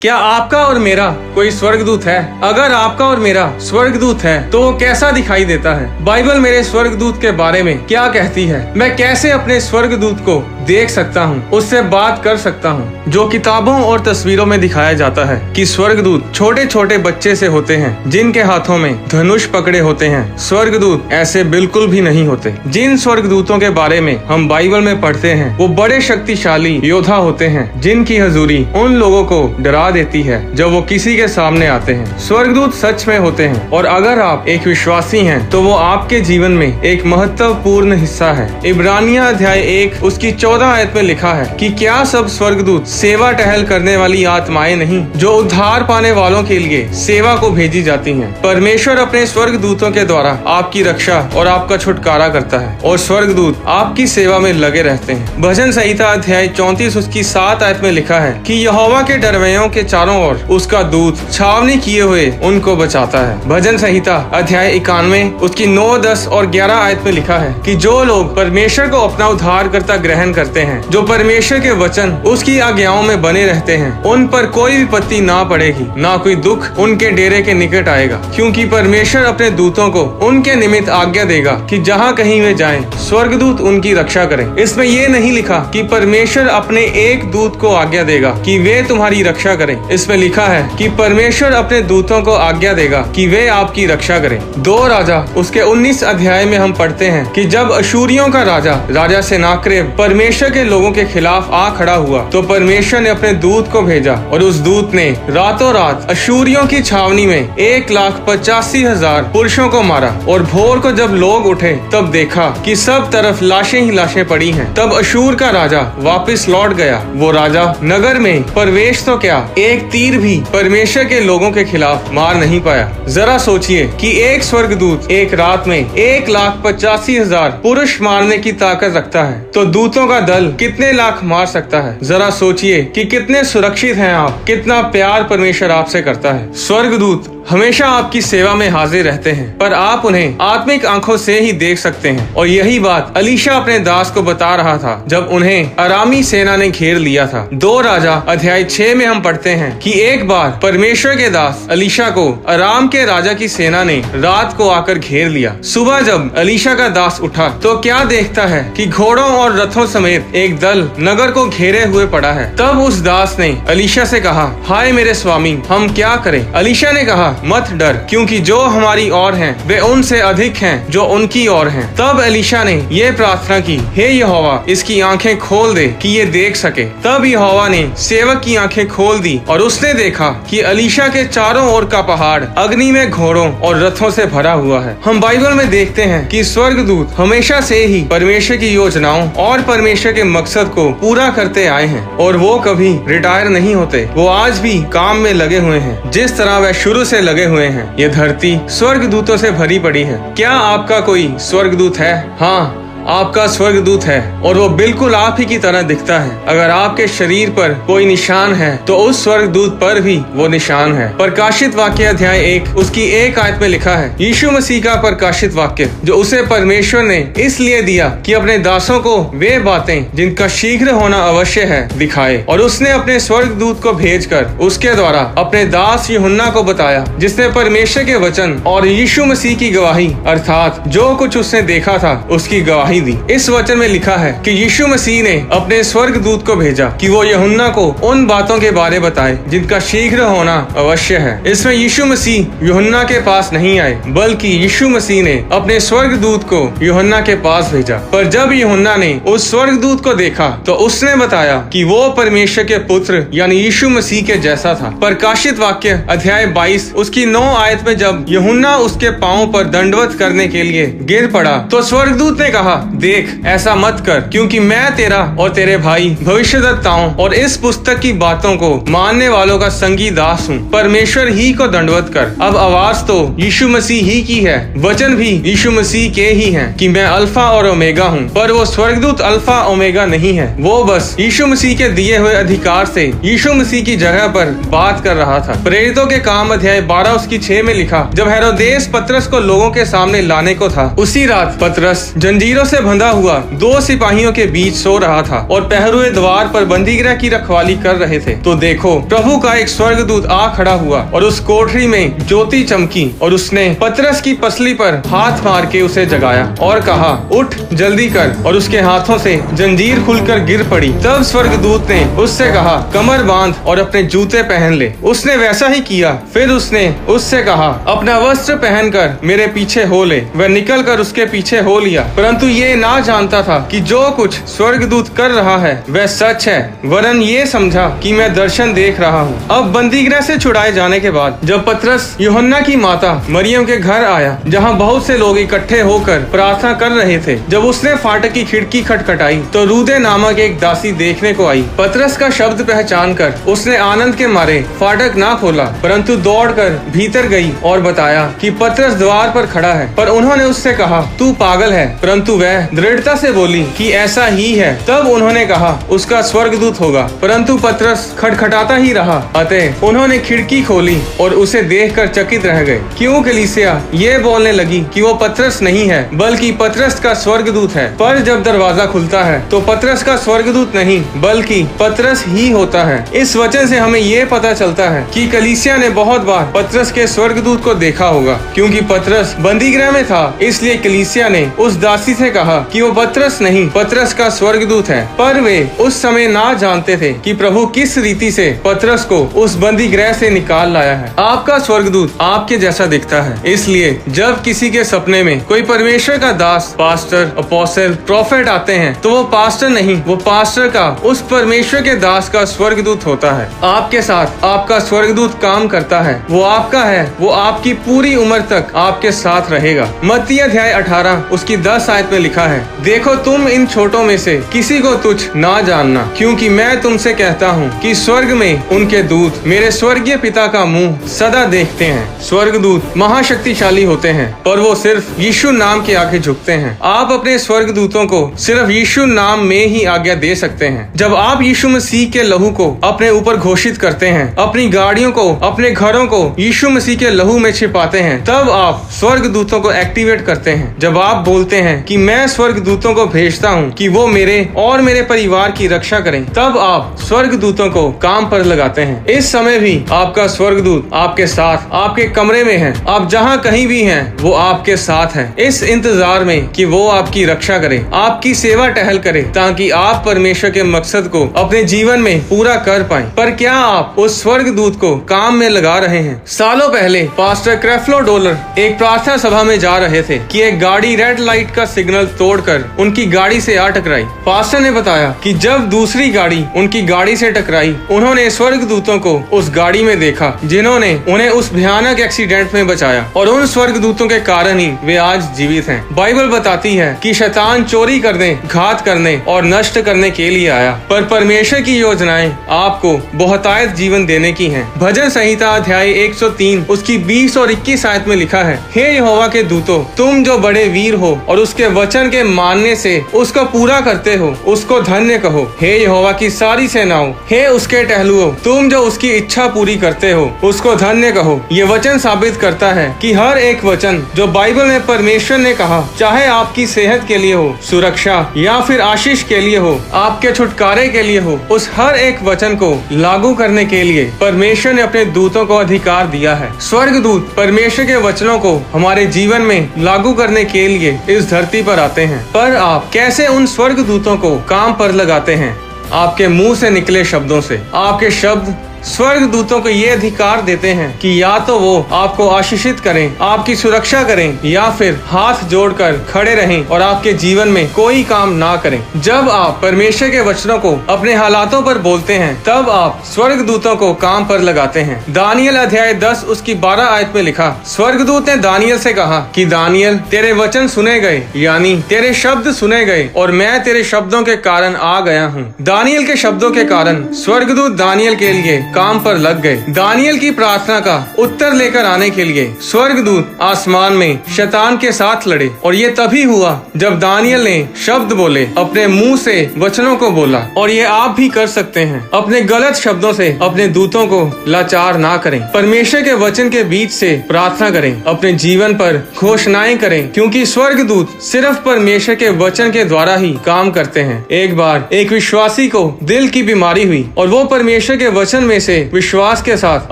क्या आपका और मेरा कोई स्वर्गदूत है? अगर आपका और मेरा स्वर्गदूत है तो वो कैसा दिखाई देता है? बाइबल मेरे स्वर्गदूत के बारे में क्या कहती है? मैं कैसे अपने स्वर्गदूत को देख सकता हूँ, उससे बात कर सकता हूँ? जो किताबों और तस्वीरों में दिखाया जाता है कि स्वर्गदूत छोटे छोटे बच्चे से होते हैं जिनके हाथों में धनुष पकड़े होते हैं। स्वर्गदूत ऐसे बिल्कुल भी नहीं होते। जिन स्वर्गदूतों के बारे में हम बाइबल में पढ़ते हैं वो बड़े शक्तिशाली योद्धा होते हैं जिनकी हजूरी उन लोगों को डरा देती है जब वो किसी के सामने आते हैं। स्वर्गदूत सच में होते हैं और अगर आप एक विश्वासी हैं तो वो आपके जीवन में एक महत्वपूर्ण हिस्सा है। इब्रानिया अध्याय 1 उसकी 14 आयत में लिखा है कि क्या सब स्वर्गदूत सेवा टहल करने वाली आत्माएं नहीं जो उद्धार पाने वालों के लिए सेवा को भेजी जाती हैं। परमेश्वर अपने स्वर्गदूतों के द्वारा आपकी रक्षा और आपका छुटकारा करता है और स्वर्गदूत आपकी सेवा में लगे रहते हैं। भजन संहिता अध्याय 34 उसकी 7 आयत में लिखा है कि यहोवा के डरवैयों के चारों ओर उसका दूत छावनी किए हुए उनको बचाता है। भजन संहिता अध्याय 91 उसकी 9, 10 और 11 आयत में लिखा है कि जो लोग परमेश्वर को अपना उद्धारकर्ता ग्रहण करते हैं, जो परमेश्वर के वचन उसकी आज्ञाओं में बने रहते हैं, उन पर कोई विपत्ति ना पड़ेगी, ना कोई दुख उनके डेरे के निकट आएगा, क्योंकि परमेश्वर अपने दूतों को उनके निमित्त आज्ञा देगा कि जहाँ कहीं वे जाएं, स्वर्गदूत उनकी रक्षा करें। इसमें ये नहीं लिखा कि परमेश्वर अपने एक दूत को आज्ञा देगा कि वे तुम्हारी रक्षा करें। इसमें लिखा है कि परमेश्वर अपने दूतों को आज्ञा देगा कि वे आपकी रक्षा करें। 2 राजा उसके 19 अध्याय में हम पढ़ते हैं कि जब अशूरियों का राजा सेनाक्रेब परमेश्वर के लोगों के खिलाफ आ खड़ा हुआ तो परमेश्वर ने अपने दूत को भेजा और उस दूत ने रातों रात अशूरियों की छावनी में 1,85,000 पुरुषों को मारा। और भोर को जब लोग उठे तब देखा कि सब तरफ लाशें ही लाशें पड़ी हैं। तब अशूर का राजा वापस लौट गया। वो राजा नगर में प्रवेश तो क्या, एक तीर भी परमेश्वर के लोगों के खिलाफ मार नहीं पाया। जरा सोचिए कि एक स्वर्गदूत एक रात में 1,85,000 पुरुष मारने की ताकत रखता है तो दूतों का दल कितने लाख मार सकता है। जरा सोचिए कि कितने सुरक्षित हैं आप, कितना प्यार परमेश्वर आपसे करता है। स्वर्गदूत हमेशा आपकी सेवा में हाजिर रहते हैं पर आप उन्हें आत्मिक आंखों से ही देख सकते हैं। और यही बात अलीशा अपने दास को बता रहा था जब उन्हें अरामी सेना ने घेर लिया था। 2 राजा अध्याय 6 में हम पढ़ते हैं कि एक बार परमेश्वर के दास अलीशा को अराम के राजा की सेना ने रात को आकर घेर लिया। सुबह जब अलीशा का दास उठा तो क्या देखता है कि घोड़ों और रथों समेत एक दल नगर को घेरे हुए पड़ा है। तब उस दास ने अलीशा से कहा, हाय मेरे स्वामी, हम क्या करें? अलीशा ने कहा, मत डर, क्योंकि जो हमारी ओर हैं वे उनसे अधिक हैं जो उनकी ओर हैं। तब एलीशा ने ये प्रार्थना की, हे यहोवा, इसकी आंखें खोल दे कि ये देख सके। तब यहोवा ने सेवक की आंखें खोल दी और उसने देखा कि एलीशा के चारों ओर का पहाड़ अग्नि में घोड़ों और रथों से भरा हुआ है। हम बाइबल में देखते हैं कि स्वर्गदूत हमेशा से ही परमेश्वर की योजनाओं और परमेश्वर के मकसद को पूरा करते आए हैं और वो कभी रिटायर नहीं होते। वो आज भी काम में लगे हुए हैं जिस तरह वह शुरू से लगे हुए हैं। ये धरती स्वर्गदूतों से भरी पड़ी है। क्या आपका कोई स्वर्गदूत है? हाँ, आपका स्वर्गदूत है और वो बिल्कुल आप ही की तरह दिखता है। अगर आपके शरीर पर कोई निशान है तो उस स्वर्गदूत पर भी वो निशान है। प्रकाशित वाक्य अध्याय 1 उसकी 1 आयत में लिखा है, यीशु मसीह का प्रकाशित वाक्य जो उसे परमेश्वर ने इसलिए दिया कि अपने दासों को वे बातें जिनका शीघ्र होना अवश्य है दिखाए। और उसने अपने स्वर्गदूत को भेजकर उसके द्वारा अपने दास यूहन्ना को बताया जिसने परमेश्वर के वचन और यीशु मसीह की गवाही अर्थात जो कुछ उसने देखा था उसकी गवाही दी। इस वचन में लिखा है कि यीशु मसीह ने अपने स्वर्गदूत को भेजा कि वो यूहन्ना को उन बातों के बारे बताए जिनका शीघ्र होना अवश्य है। इसमें यीशु मसीह यूहन्ना के पास नहीं आए बल्कि यीशु मसीह ने अपने स्वर्गदूत को यूहन्ना के पास भेजा। पर जब यूहन्ना ने उस स्वर्गदूत को देखा तो उसने बताया कि वो परमेश्वर के पुत्र यानी यीशु मसीह के जैसा था। प्रकाशित वाक्य अध्याय 22 उसकी 9 आयत में जब यूहन्ना उसके पांव पर दंडवत करने के लिए गिर पड़ा तो स्वर्गदूत ने कहा, देख, ऐसा मत कर, क्योंकि मैं तेरा और तेरे भाई भविष्यद्वक्ताओं और इस पुस्तक की बातों को मानने वालों का संगी दास हूँ। परमेश्वर ही को दंडवत कर। अब आवाज तो यीशु मसीह ही की है, वचन भी यीशु मसीह के ही हैं कि मैं अल्फा और ओमेगा हूँ। पर वो स्वर्गदूत अल्फा ओमेगा नहीं है, वो बस यीशु मसीह के दिए हुए अधिकार से यीशु मसीह की जगह पर बात कर रहा था। प्रेरितों के काम अध्याय 12 उसकी 6 में लिखा, जब हेरोदेस पतरस को लोगों के सामने लाने को था, उसी रात पतरस जंजीरों से से बंधा हुआ 2 सिपाहियों के बीच सो रहा था और पहरुए द्वार पर बंदीगृह की रखवाली कर रहे थे। तो देखो, प्रभु का एक स्वर्गदूत आ खड़ा हुआ और उस कोठरी में ज्योति चमकी और उसने पतरस की पसली पर हाथ मार के उसे जगाया और कहा, उठ जल्दी कर। और उसके हाथों से जंजीर खुलकर गिर पड़ी। तब स्वर्गदूत ने उससे कहा, कमर बांध और अपने जूते पहन ले। उसने वैसा ही किया। फिर उसने उससे कहा, अपना वस्त्र पहनकर मेरे पीछे हो ले। वह निकल कर उसके पीछे हो लिया, परंतु ये ना जानता था कि जो कुछ स्वर्गदूत कर रहा है वह सच है, वरन ये समझा कि मैं दर्शन देख रहा हूँ। अब बंदीगृह से छुड़ाए जाने के बाद जब पतरस यूहन्ना की माता मरियम के घर आया, जहाँ बहुत से लोग इकट्ठे होकर प्रार्थना कर रहे थे, जब उसने फाटक की खिड़की खटखटाई तो रूदे नामक एक दासी देखने को आई। पतरस का शब्द पहचान कर उसने आनंद के मारे फाटक ना खोला, परंतु दौड़कर भीतर गई और बताया कि पतरस द्वार पर खड़ा है। पर उन्होंने उससे कहा, तू पागल है, परंतु वह दृढ़ता से बोली कि ऐसा ही है। तब उन्होंने कहा, उसका स्वर्गदूत होगा, परंतु पतरस खटखटाता ही रहा। अतः उन्होंने खिड़की खोली और उसे देखकर चकित रह गए। क्यों कलीसिया ये बोलने लगी कि वो पतरस नहीं है, बल्कि पतरस का स्वर्गदूत है। पर जब दरवाजा खुलता है तो पतरस का स्वर्गदूत नहीं बल्कि पतरस ही होता है। इस वचन से हमें ये पता चलता है कि कलीसिया ने बहुत बार पतरस के स्वर्गदूत को देखा होगा। क्योंकि पतरस बंदीगृह में था, इसलिए कलीसिया ने उस दासी से कहा कि वो पतरस नहीं, पतरस का स्वर्गदूत है। पर वे उस समय ना जानते थे कि प्रभु किस रीति से पतरस को उस बंदीगृह से निकाल लाया है। आपका स्वर्गदूत आपके जैसा दिखता है, इसलिए जब किसी के सपने में कोई परमेश्वर का दास, पास्टर, अपोस्टल, प्रोफेट आते हैं तो वो पास्टर नहीं, वो पास्टर का, उस परमेश्वर के दास का स्वर्गदूत होता है। आपके साथ आपका स्वर्गदूत काम करता है, वो आपका है, वो आपकी पूरी उम्र तक आपके साथ रहेगा। मत्ती अध्याय 18 उसकी 10 आयत में लिखा है, देखो तुम इन छोटों में से किसी को तुच्छ ना जानना, क्योंकि मैं तुमसे कहता हूँ कि स्वर्ग में उनके दूत मेरे स्वर्गीय पिता का मुंह सदा देखते हैं। स्वर्गदूत महाशक्तिशाली होते हैं, पर वो सिर्फ यीशु नाम के आगे झुकते हैं। आप अपने स्वर्गदूतों को सिर्फ यीशु नाम में ही आज्ञा दे सकते हैं। जब आप यीशु मसीह के लहू को अपने ऊपर घोषित करते हैं, अपनी गाड़ियों को, अपने घरों को यीशु मसीह के लहू में छिपाते हैं, तब आप स्वर्गदूतों को एक्टिवेट करते हैं। जब आप बोलते हैं कि मैं स्वर्गदूतों को भेजता हूँ कि वो मेरे और मेरे परिवार की रक्षा करें, तब आप स्वर्गदूतों को काम पर लगाते हैं। इस समय भी आपका स्वर्गदूत आपके साथ, आपके कमरे में है। आप जहाँ कहीं भी हैं, वो आपके साथ है, इस इंतजार में कि वो आपकी रक्षा करे, आपकी सेवा टहल करे, ताकि आप परमेश्वर के मकसद को अपने जीवन में पूरा कर पाएं। पर क्या आप उस स्वर्गदूत को काम में लगा रहे हैं? सालों पहले पास्टर क्रेफ्लो डोलर एक प्रार्थना सभा में जा रहे थे कि एक गाड़ी रेड लाइट का सिग्नल तोड़कर उनकी गाड़ी से आ टकराई। पास्टर ने बताया कि जब दूसरी गाड़ी उनकी गाड़ी से टकराई, उन्होंने स्वर्गदूतों को उस गाड़ी में देखा, जिन्होंने उन्हें उस भयानक एक्सीडेंट में बचाया, और उन स्वर्गदूतों के कारण ही वे आज जीवित हैं। बाइबल बताती है कि शैतान चोरी करने, घात करने और नष्ट करने के लिए आया, पर परमेश्वर की योजनाएं आपको बहुतायत जीवन देने की हैं। भजन संहिता अध्याय 103 उसकी 20 और 21 आयत में लिखा है, हे यहोवा के दूतों, तुम जो बड़े वीर हो और उसके वचन के मानने से उसको पूरा करते हो, उसको धन्य कहो। हे यहोवा की सारी सेनाओं, हे उसके टहलुओ, तुम जो उसकी इच्छा पूरी करते हो, उसको धन्य कहो। ये वचन साबित करता है कि हर एक वचन जो बाइबल में परमेश्वर ने कहा, चाहे आपकी सेहत के लिए हो, सुरक्षा या फिर आशीष के लिए हो, आपके छुटकारे के लिए हो, उस हर एक वचन को लागू करने के लिए परमेश्वर ने अपने दूतों को अधिकार दिया है। स्वर्गदूत परमेश्वर के वचनों को हमारे जीवन में लागू करने के लिए इस धरती पर आते हैं। पर आप कैसे उन स्वर्गदूतों को काम पर लगाते हैं? आपके मुंह से निकले शब्दों से। आपके शब्द स्वर्गदूतों को ये अधिकार देते हैं कि या तो वो आपको आशीषित करें, आपकी सुरक्षा करें, या फिर हाथ जोड़कर खड़े रहें और आपके जीवन में कोई काम ना करें। जब आप परमेश्वर के वचनों को अपने हालातों पर बोलते हैं, तब आप स्वर्गदूतों को काम पर लगाते हैं। दानियल अध्याय 10 उसकी 12 आयत में लिखा, स्वर्गदूत ने दानियल से कहा कि दानियल, तेरे वचन सुने गए, यानी तेरे शब्द सुने गए, और मैं तेरे शब्दों के कारण आ गया हूँ। दानियल के शब्दों के कारण स्वर्गदूत दानियल के लिए काम पर लग गए। दानियल की प्रार्थना का उत्तर लेकर आने के लिए स्वर्गदूत आसमान में शैतान के साथ लड़े और ये तभी हुआ जब दानियल ने शब्द बोले, अपने मुंह से वचनों को बोला। और ये आप भी कर सकते हैं। अपने गलत शब्दों से अपने दूतों को लाचार ना करें। परमेश्वर के वचन के बीच से प्रार्थना करें। अपने जीवन पर घोषणाएं करें, क्योंकि स्वर्गदूत सिर्फ परमेश्वर के वचन के द्वारा ही काम करते हैं। एक बार एक विश्वासी को दिल की बीमारी हुई और वो परमेश्वर के वचन में से विश्वास के साथ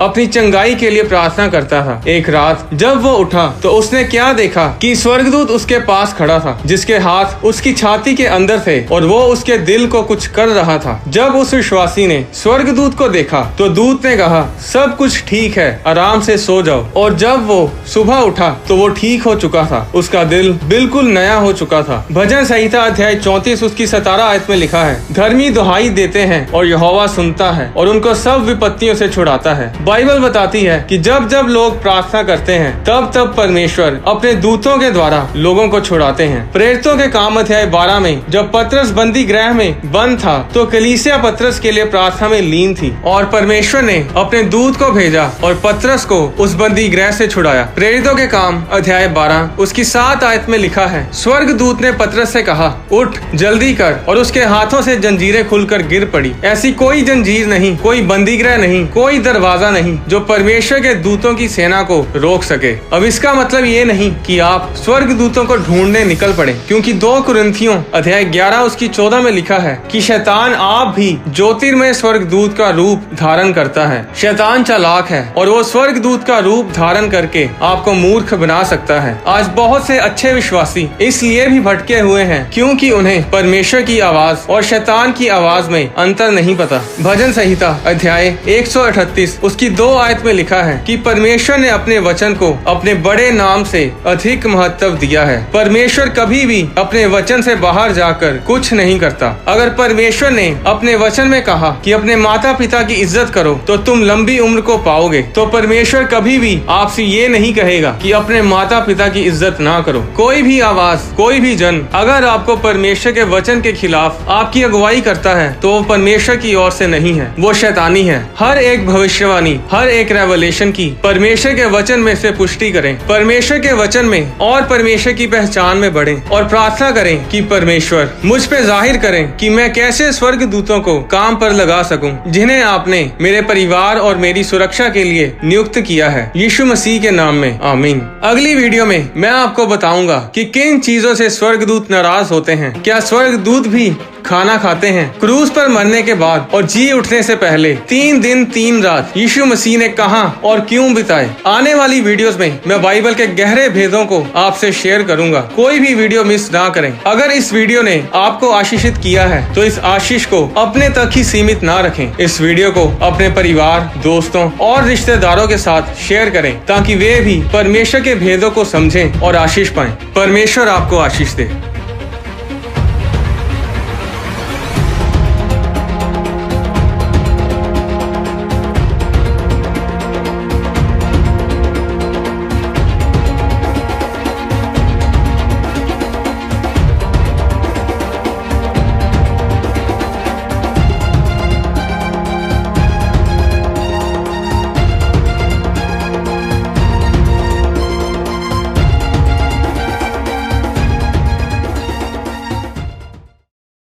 अपनी चंगाई के लिए प्रार्थना करता था। एक रात जब वो उठा तो उसने क्या देखा कि स्वर्गदूत उसके पास खड़ा था, जिसके हाथ उसकी छाती के अंदर थे और वो उसके दिल को कुछ कर रहा था। जब उस विश्वासी ने स्वर्गदूत को देखा तो दूत ने कहा, सब कुछ ठीक है, आराम से सो जाओ। और जब वो सुबह उठा तो वो ठीक हो चुका था। उसका दिल बिल्कुल नया हो चुका था। भजन संहिता अध्याय 34 उसकी 17 आयत में लिखा है, धर्मी दुहाई देते हैं और यहोवा सुनता है और उनको सब विपत्तियों से छुड़ाता है। बाइबल बताती है कि जब जब लोग प्रार्थना करते हैं तब तब परमेश्वर अपने दूतों के द्वारा लोगों को छुड़ाते हैं। प्रेरितों के काम अध्याय 12 में जब पतरस बंदी गृह में बंद था तो कलीसिया पतरस के लिए प्रार्थना में लीन थी और परमेश्वर ने अपने दूत को भेजा और पतरस को उस बंदी गृह से छुड़ाया। प्रेरितों के काम अध्याय 12 उसकी 7 आयत में लिखा है, स्वर्गदूत ने पतरस से कहा, उठ जल्दी कर, और उसके हाथों से जंजीरें खुलकर गिर पड़ी। ऐसी कोई जंजीर नहीं, कोई बंदीगृह नहीं, कोई दरवाजा नहीं जो परमेश्वर के दूतों की सेना को रोक सके। अब इसका मतलब ये नहीं कि आप स्वर्गदूतों को ढूंढने निकल पड़े, क्योंकि 2 कुरिन्थियों अध्याय 11 उसकी 14 में लिखा है कि शैतान आप भी ज्योतिर्मय स्वर्गदूत का रूप धारण करता है। शैतान चालाक है और वो स्वर्गदूत का रूप धारण करके आपको मूर्ख बना सकता है। आज बहुत से अच्छे विश्वासी इसलिए भी भटके हुए हैं क्योंकि उन्हें परमेश्वर की आवाज और शैतान की आवाज में अंतर नहीं पता। भजन संहिता अध्याय 138 उसकी 2 आयत में लिखा है कि परमेश्वर ने अपने वचन को अपने बड़े नाम से अधिक महत्व दिया है। परमेश्वर कभी भी अपने वचन से बाहर जाकर कुछ नहीं करता। अगर परमेश्वर ने अपने वचन में कहा कि अपने माता पिता की इज्जत करो तो तुम लंबी उम्र को पाओगे, तो परमेश्वर कभी भी आपसे ये नहीं कहेगा कि अपने माता पिता की इज्जत ना करो। कोई भी आवाज, कोई भी जन अगर आपको परमेश्वर के वचन के खिलाफ आपकी अगुवाई करता है तो वो परमेश्वर की ओर से नहीं है, वो शैतानी है। हर एक भविष्यवाणी, हर एक रेवलेशन की परमेश्वर के वचन में से पुष्टि करें, परमेश्वर के वचन में और परमेश्वर की पहचान में बढ़ें और प्रार्थना करें कि परमेश्वर मुझ पे जाहिर करें कि मैं कैसे स्वर्गदूतों को काम पर लगा सकूं, जिन्हें आपने मेरे परिवार और मेरी सुरक्षा के लिए नियुक्त किया है। यीशु मसीह के नाम में आमीन। अगली वीडियो में मैं आपको बताऊंगा कि किन चीजों से स्वर्गदूत नाराज होते हैं। क्या स्वर्गदूत भी खाना खाते हैं? क्रूस पर मरने के बाद और जी उठने से पहले 3 दिन 3 रात यीशु मसीह ने कहां और क्यों बिताए? आने वाली वीडियोस में मैं बाइबल के गहरे भेदों को आपसे शेयर करूंगा। कोई भी वीडियो मिस ना करें। अगर इस वीडियो ने आपको आशीषित किया है तो इस आशीष को अपने तक ही सीमित ना रखें। इस वीडियो को अपने परिवार, दोस्तों और रिश्तेदारों के साथ शेयर करें ताकि वे भी परमेश्वर के भेदों को समझें और आशीष पाएं। परमेश्वर आपको आशीष दे।